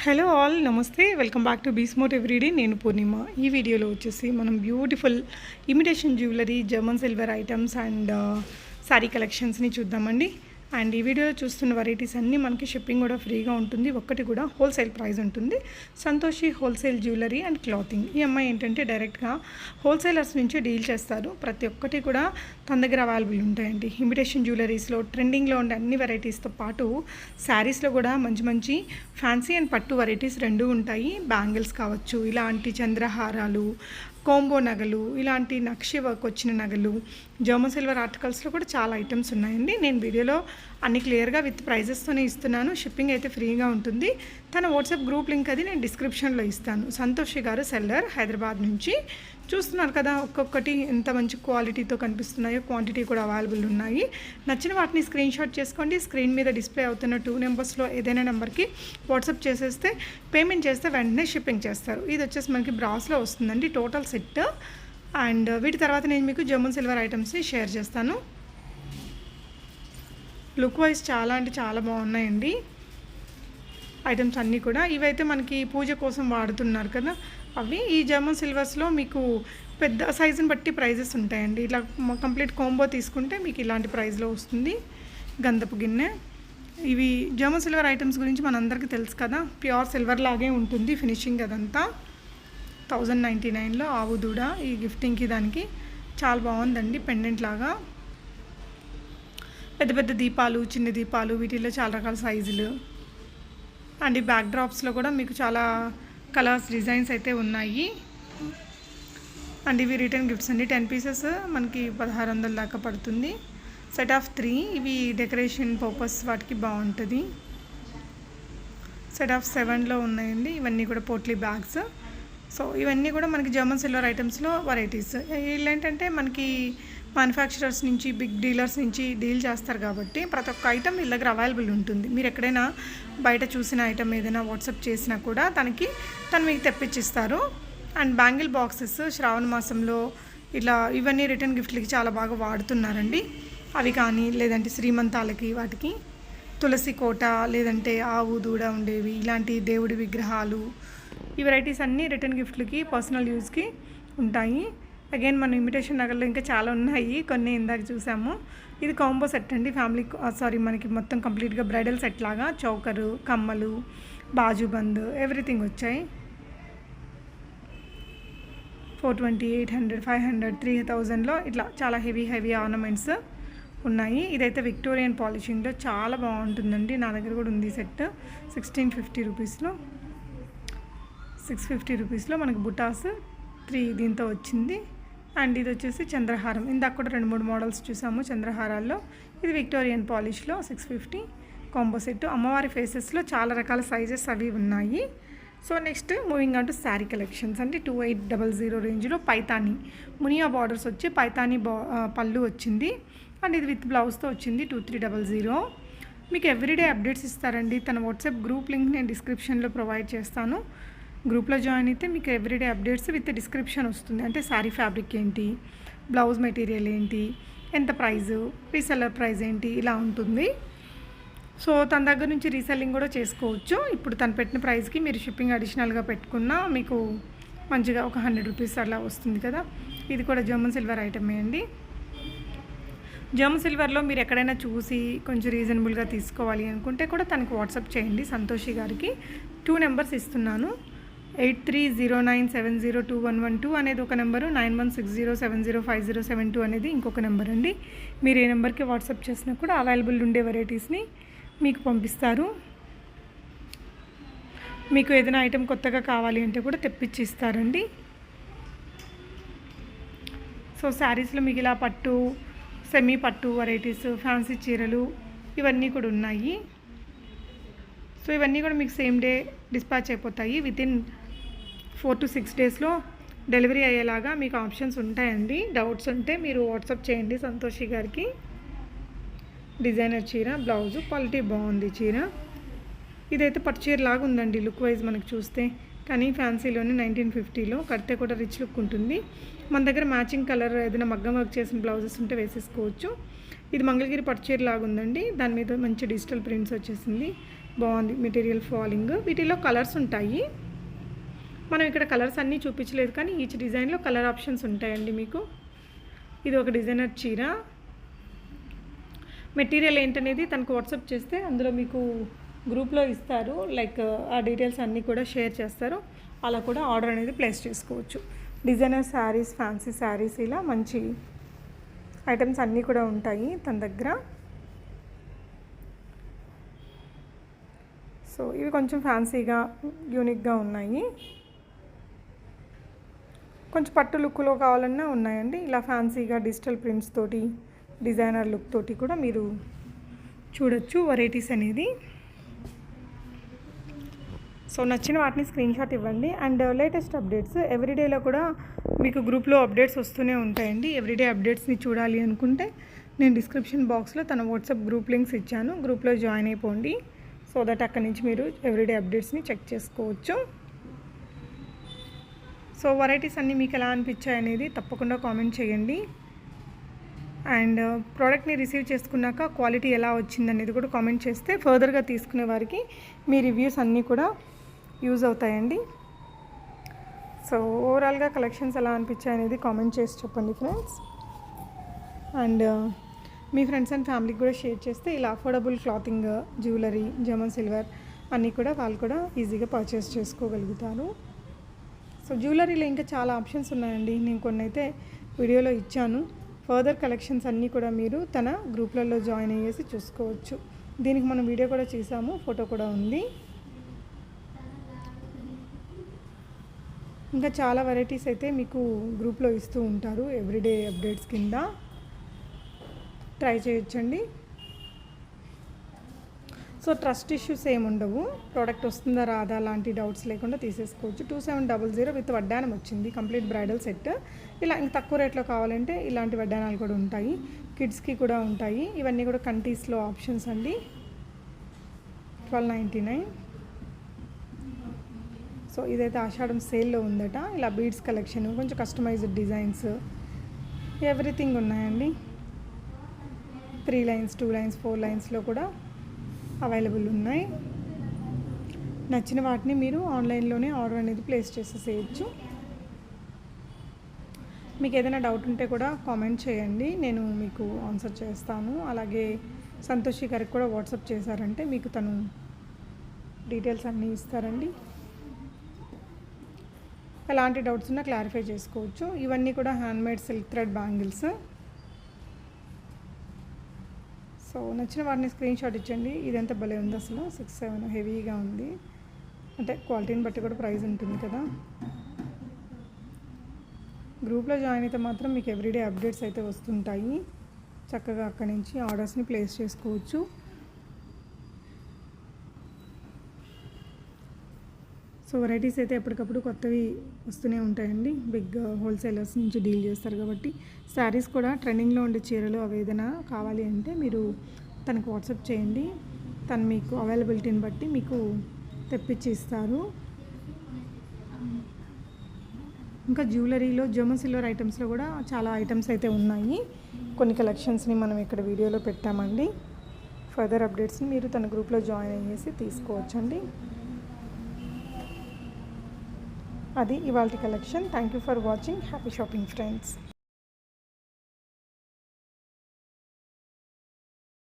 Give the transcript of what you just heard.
Hello all నమస్తే welcome back to బీస్మోట్ everyday. నేను పూర్ణిమ. ఈ వీడియోలో వచ్చేసి మనం beautiful imitation jewellery, German silver items and sari కలెక్షన్స్ని చూద్దామండి. అండ్ ఈ వీడియోలో చూస్తున్న వెరైటీస్ అన్నీ మనకి షిప్పింగ్ కూడా ఫ్రీగా ఉంటుంది. ఒక్కటి కూడా హోల్సేల్ ప్రైస్ ఉంటుంది. Santoshi wholesale jewellery and clothing. ఈ అమ్మాయి ఏంటంటే డైరెక్ట్గా హోల్సేలర్స్ నుంచి డీల్ చేస్తారు. ప్రతి ఒక్కటి కూడా తన దగ్గర అవైలబుల్ ఉంటాయండి. ఇమిటేషన్ జ్యువెలరీస్లో ట్రెండింగ్లో ఉండే అన్ని వెరైటీస్తో పాటు శారీస్లో కూడా మంచి మంచి ఫ్యాన్సీ అండ్ పట్టు వెరైటీస్ రెండు ఉంటాయి. బ్యాంగిల్స్ కావచ్చు, ఇలాంటి చంద్రహారాలు, కోంబో నగలు, ఇలాంటి నక్షి వర్క్ వచ్చిన నగలు, జర్మన్ సిల్వర్ ఆర్టికల్స్లో కూడా చాలా ఐటమ్స్ ఉన్నాయండి. నేను వీడియోలో అన్ని క్లియర్గా విత్ ప్రైజెస్తోనే ఇస్తున్నాను. షిప్పింగ్ అయితే ఫ్రీగా ఉంటుంది. తన వాట్సాప్ గ్రూప్ లింక్ అది నేను డిస్క్రిప్షన్లో ఇస్తాను. సంతోషి గారు సెల్లర్, హైదరాబాద్ నుంచి. చూస్తున్నారు కదా ఒక్కొక్కటి ఎంత మంచి క్వాలిటీతో కనిపిస్తున్నాయో, క్వాంటిటీ కూడా అవైలబుల్ ఉన్నాయి. నచ్చిన వాటిని స్క్రీన్ షాట్ చేసుకోండి. స్క్రీన్ మీద డిస్ప్లే అవుతున్న 2 నెంబర్స్లో ఏదైనా నెంబర్కి వాట్సాప్ చేసేస్తే పేమెంట్ చేస్తే వెంటనే షిప్పింగ్ చేస్తారు. ఇది వచ్చేసి మనకి బ్రాస్లో వస్తుందండి టోటల్ సెట్. అండ్ వీటి తర్వాత నేను మీకు జర్మన్ సిల్వర్ ఐటమ్స్ని షేర్ చేస్తాను. లుక్ వైజ్ చాలా అంటే చాలా బాగున్నాయండి ఐటమ్స్ అన్నీ కూడా. ఇవైతే మనకి పూజ కోసం వాడుతున్నారు కదా అవి. ఈ జర్మన్ సిల్వర్స్లో మీకు పెద్ద సైజుని బట్టి ప్రైజెస్ ఉంటాయండి. ఇలా కంప్లీట్ కాంబో తీసుకుంటే మీకు ఇలాంటి ప్రైస్లో వస్తుంది. గంధపు గిన్నె. ఇవి జర్మన్ సిల్వర్ ఐటమ్స్ గురించి మనందరికీ తెలుసు కదా, ప్యూర్ సిల్వర్ లాగే ఉంటుంది ఫినిషింగ్ అదంతా. 1099లో ఆవు దూడ. ఈ గిఫ్టింగ్కి దానికి చాలా బాగుందండి. పెండెంట్ లాగా పెద్ద పెద్ద దీపాలు, చిన్న దీపాలు, వీటిల్లో చాలా రకాల సైజులు. అండ్ ఈ బ్యాక్ డ్రాప్స్లో కూడా మీకు చాలా కలర్స్, డిజైన్స్ అయితే ఉన్నాయి. అండ్ ఇవి రిటర్న్ గిఫ్ట్స్ అండి. 10 పీసెస్ మనకి 1600 దాకా పడుతుంది. Set of 3. ఇవి డెకరేషన్ పర్పస్ వాటికి బాగుంటుంది. సెట్ ఆఫ్ 7లో ఉన్నాయండి. ఇవన్నీ కూడా పోట్లీ బ్యాగ్స్. సో ఇవన్నీ కూడా మనకి జర్మన్ సిల్వర్ ఐటమ్స్లో వెరైటీస్. వీళ్ళు ఏంటంటే మనకి మ్యానుఫ్యాక్చరర్స్ నుంచి, బిగ్ డీలర్స్ నుంచి డీల్ చేస్తారు కాబట్టి ప్రతి ఒక్క ఐటమ్ వీళ్ళ దగ్గర అవైలబుల్ ఉంటుంది. మీరు ఎక్కడైనా బయట చూసిన ఐటమ్ ఏదైనా వాట్సాప్ చేసినా కూడా తను మీకు తెప్పించిస్తారు. అండ్ బ్యాంగిల్ బాక్సెస్ శ్రావణ మాసంలో ఇలా ఇవన్నీ రిటర్న్ గిఫ్ట్లకి చాలా బాగా వాడుతున్నారండి. అవి కానీ లేదంటే శ్రీమంతాలకి, వాటికి తులసి కోట, లేదంటే ఆవు దూడ ఉండేవి, ఇలాంటి దేవుడి విగ్రహాలు, ఈ వెరైటీస్ అన్నీ రిటర్న్ గిఫ్ట్లకి, పర్సనల్ యూస్కి ఉంటాయి. అగైన్ మన ఇమిటేషన్ నగల్లో ఇంకా చాలా ఉన్నాయి. కొన్ని ఇందాక చూసాము. ఇది కాంబో సెట్ అండి. మనకి మొత్తం కంప్లీట్గా బ్రైడల్ సెట్ లాగా చౌకరు, కమ్మలు, బాజుబంద్ ఎవ్రీథింగ్ వచ్చాయి. 420, 800, 500, 3000లో ఇట్లా చాలా హెవీ ఆర్నమెంట్స్ ఉన్నాయి. ఇదైతే విక్టోరియన్ పాలిషింగ్లో చాలా బాగుంటుందండి. నా దగ్గర కూడా ఉంది సెట్. 1650 రూపీస్లో, 650 రూపీస్లో మనకు బుటాస్ 3 దీంతో వచ్చింది. అండ్ ఇది వచ్చేసి చంద్రహారం. ఇందాక కూడా 2-3 మోడల్స్ చూసాము చంద్రహారాల్లో. ఇది విక్టోరియన్ పాలిష్లో 650 కాంబో సెట్. అమ్మవారి ఫేసెస్లో చాలా రకాల సైజెస్ అవి ఉన్నాయి. So next moving on to sari collections అంటే 2800 రేంజ్లో పైతానీ మునియా బార్డర్స్ వచ్చి పైతానీ పళ్ళు వచ్చింది. అండ్ ఇది విత్ బ్లౌజ్తో వచ్చింది 2300. మీకు ఎవ్రీడే అప్డేట్స్ ఇస్తారండి. తన వాట్సాప్ గ్రూప్ లింక్ నేను డిస్క్రిప్షన్లో ప్రొవైడ్ చేస్తాను. గ్రూప్లో జాయిన్ అయితే మీకు ఎవ్రీడే అప్డేట్స్ విత్ డిస్క్రిప్షన్ వస్తుంది. అంటే శారీ ఫ్యాబ్రిక్ ఏంటి, బ్లౌజ్ మెటీరియల్ ఏంటి, ఎంత ప్రైజు, రీసెల్లర్ ప్రైస్ ఏంటి, ఇలా ఉంటుంది. సో తన దగ్గర నుంచి రీసెల్లింగ్ కూడా చేసుకోవచ్చు. ఇప్పుడు తను పెట్టిన ప్రైస్కి మీరు షిప్పింగ్ అడిషనల్గా పెట్టుకున్నా మీకు మంచిగా ఒక 100 రూపీస్ అలా వస్తుంది కదా. ఇది కూడా జర్మన్ సిల్వర్ ఐటమే అండి. జర్మన్ సిల్వర్లో మీరు ఎక్కడైనా చూసి కొంచెం రీజనబుల్గా తీసుకోవాలి అనుకుంటే కూడా తనకు వాట్సాప్ చేయండి. సంతోషి గారికి 2 నెంబర్స్ ఇస్తున్నాను. 8309702112 అనేది ఒక నెంబరు, 9160705072 అనేది ఇంకొక నెంబర్ అండి. మీరు ఏ నెంబర్కి వాట్సాప్ చేసినా కూడా అవైలబుల్ ఉండే వెరైటీస్ని మీకు పంపిస్తారు. మీకు ఏదైనా ఐటెం కొత్తగా కావాలి అంటే కూడా తెప్పించి ఇస్తారండి. సో శారీస్లో మీకు ఇలా పట్టు, సెమీ పట్టు వెరైటీస్, ఫ్యాన్సీ చీరలు ఇవన్నీ కూడా ఉన్నాయి. సో ఇవన్నీ కూడా మీకు సేమ్ డే డిస్పాచ్ అయిపోతాయి. వితిన్ 4 to 6 డేస్లో డెలివరీ అయ్యేలాగా మీకు ఆప్షన్స్ ఉంటాయండి. డౌట్స్ ఉంటే మీరు వాట్సాప్ చేయండి సంతోషి గారికి. డిజైనర్ చీర, బ్లౌజు క్వాలిటీ బాగుంది చీర. ఇదైతే పట్టు చీర లాగా ఉందండి లుక్ వైజ్ మనకు చూస్తే. కానీ ఫ్యాన్సీలోనే 1950లో కడితే కూడా రిచ్ లుక్ ఉంటుంది. మన దగ్గర మ్యాచింగ్ కలర్ ఏదైనా మగ్గం వర్క్ చేసిన బ్లౌజెస్ ఉంటే వేసేసుకోవచ్చు. ఇది మంగళగిరి పట్టు చీర లాగా ఉందండి. దాని మీద మంచి డిజిటల్ ప్రింట్స్ వచ్చేసింది. బాగుంది మెటీరియల్ ఫాలింగ్. వీటిలో కలర్స్ ఉంటాయి. మనం ఇక్కడ కలర్స్ అన్నీ చూపించలేదు కానీ ఈచ్ డిజైన్లో కలర్ ఆప్షన్స్ ఉంటాయండి మీకు. ఇది ఒక డిజైనర్ చీర. మెటీరియల్ ఏంటనేది తనకు వాట్సాప్ చేస్తే అందులో మీకు గ్రూప్లో ఇస్తారు. లైక్ ఆ డీటెయిల్స్ అన్నీ కూడా షేర్ చేస్తారు. అలా కూడా ఆర్డర్ అనేది ప్లేస్ చేసుకోవచ్చు. డిజైనర్ శారీస్, ఫ్యాన్సీ శారీస్, ఇలా మంచి ఐటమ్స్ అన్నీ కూడా ఉంటాయి తన దగ్గర. సో ఇవి కొంచెం ఫ్యాన్సీగా యూనిక్గా ఉన్నాయి. కొంచెం పట్టు లుక్లో కావాలన్నా ఉన్నాయండి. ఇలా ఫ్యాన్సీగా డిజిటల్ ప్రింట్స్ తోటి, డిజైనర్ లుక్ తోటి కూడా మీరు చూడొచ్చు వెరైటీస్ అనేది. సో నచ్చిన వాటిని స్క్రీన్ షాట్ ఇవ్వండి. అండ్ లేటెస్ట్ అప్డేట్స్ ఎవ్రీడేలో కూడా మీకు గ్రూప్లో అప్డేట్స్ వస్తూనే ఉంటాయండి. ఎవ్రీడే అప్డేట్స్ని చూడాలి అనుకుంటే నేను డిస్క్రిప్షన్ బాక్స్లో తన వాట్సాప్ గ్రూప్ లింక్స్ ఇచ్చాను. గ్రూప్లో జాయిన్ అయిపోండి. సో దట్ అక్కడి నుంచి మీరు ఎవ్రీడే అప్డేట్స్ని చెక్ చేసుకోవచ్చు. సో వెరైటీస్ అన్నీ మీకు ఎలా అనిపించాయి అనేది తప్పకుండా కామెంట్ చేయండి. అండ్ ప్రోడక్ట్ని రిసీవ్ చేసుకున్నాక క్వాలిటీ ఎలా వచ్చిందనేది కూడా కామెంట్ చేస్తే ఫర్దర్గా తీసుకునే వారికి మీ రివ్యూస్ అన్నీ కూడా యూజ్ అవుతాయండి. సో ఓవరాల్గా కలెక్షన్స్ ఎలా అనిపించాయి అనేది కామెంట్ చేసి చెప్పండి friends. And me friends and ఫ్యామిలీకి కూడా షేర్ చేస్తే ఇలా affordable clothing, jewellery, German silver అన్నీ కూడా వాళ్ళు కూడా ఈజీగా పర్చేస్ చేసుకోగలుగుతారు. సో జ్యువెలరీలో ఇంకా చాలా ఆప్షన్స్ ఉన్నాయండి. నేను కొన్ని అయితే వీడియోలో ఇచ్చాను. ఫర్దర్ కలెక్షన్స్ అన్నీ కూడా మీరు తన గ్రూప్లలో జాయిన్ అయ్యేసి చూసుకోవచ్చు. దీనికి మనం వీడియో కూడా చేసాము, ఫోటో కూడా ఉంది. ఇంకా చాలా వెరైటీస్ అయితే మీకు గ్రూప్లో ఇస్తూ ఉంటారు ఎవ్రీడే అప్డేట్స్ కింద. ట్రై చేయొచ్చండి. సో ట్రస్ట్ ఇష్యూస్ ఏమి ఉండవు. ప్రోడక్ట్ వస్తుందా రాదా లాంటి డౌట్స్ లేకుండా తీసేసుకోవచ్చు. 2700 విత్ వడ్డానం వచ్చింది. Complete bridal set. ఇలా ఇంక తక్కువ రేట్లో కావాలంటే ఇలాంటి వడ్డానాలు కూడా ఉంటాయి. కిడ్స్కి కూడా ఉంటాయి. ఇవన్నీ కూడా కంటీస్లో ఆప్షన్స్ అండి. 1299. సో ఇదైతే ఆషాఢం సేల్లో ఉందట. ఇలా బీడ్స్ కలెక్షన్, కొంచెం కస్టమైజ్డ్ డిజైన్స్, ఎవ్రీథింగ్ ఉన్నాయండి. 3 లైన్స్, 2 లైన్స్, 4 లైన్స్లో కూడా అవైలబుల్ ఉన్నాయి. నచ్చిన వాటిని మీరు ఆన్లైన్లోనే ఆర్డర్ అనేది ప్లేస్ చేసేసేయచ్చు. మీకు ఏదైనా డౌట్ ఉంటే కూడా కామెంట్ చేయండి, నేను మీకు ఆన్సర్ చేస్తాను. అలాగే సంతోషి గారికి కూడా వాట్సాప్ చేశారంటే మీకు తను డీటెయిల్స్ అన్నీ ఇస్తారండి. ఎలాంటి డౌట్స్ ఉన్నా క్లారిఫై చేసుకోవచ్చు. ఇవన్నీ కూడా handmade silk thread bangles. So నచ్చిన వాటిని స్క్రీన్ షాట్ ఇచ్చండి. ఇదెంత భలే ఉంది అసలు. 6-7 హెవీగా ఉంది. అంటే క్వాలిటీని బట్టి కూడా ప్రైస్ ఉంటుంది కదా. గ్రూప్లో జాయిన్ అయితే మాత్రం మీకు ఎవ్రీడే అప్డేట్స్ అయితే వస్తుంటాయి. చక్కగా అక్కడి నుంచి ఆర్డర్స్ని ప్లేస్ చేసుకోవచ్చు. సో వెరైటీస్ అయితే ఎప్పటికప్పుడు కొత్తవి వస్తూనే ఉంటాయండి. బిగ్ హోల్సేలర్స్ నుంచి డీల్ చేస్తారు కాబట్టి. శారీస్ కూడా ట్రెండింగ్లో ఉండే చీరలు అవి ఏదైనా కావాలి అంటే మీరు తనకు వాట్సాప్ చేయండి. తను మీకు అవైలబిలిటీని బట్టి మీకు తెప్పించి ఇస్తారు. ఇంకా జ్యువెలరీలో జర్మన్ సిల్వర్ ఐటమ్స్లో కూడా చాలా ఐటమ్స్ అయితే ఉన్నాయి. కొన్ని కలెక్షన్స్ని మనం ఇక్కడ వీడియోలో పెట్టామండి. ఫర్దర్ అప్డేట్స్ని మీరు తన గ్రూప్లో జాయిన్ అయ్యేసి తీసుకోవచ్చండి. అది ఇవాల్టి collection. Thank you for watching. Happy shopping friends.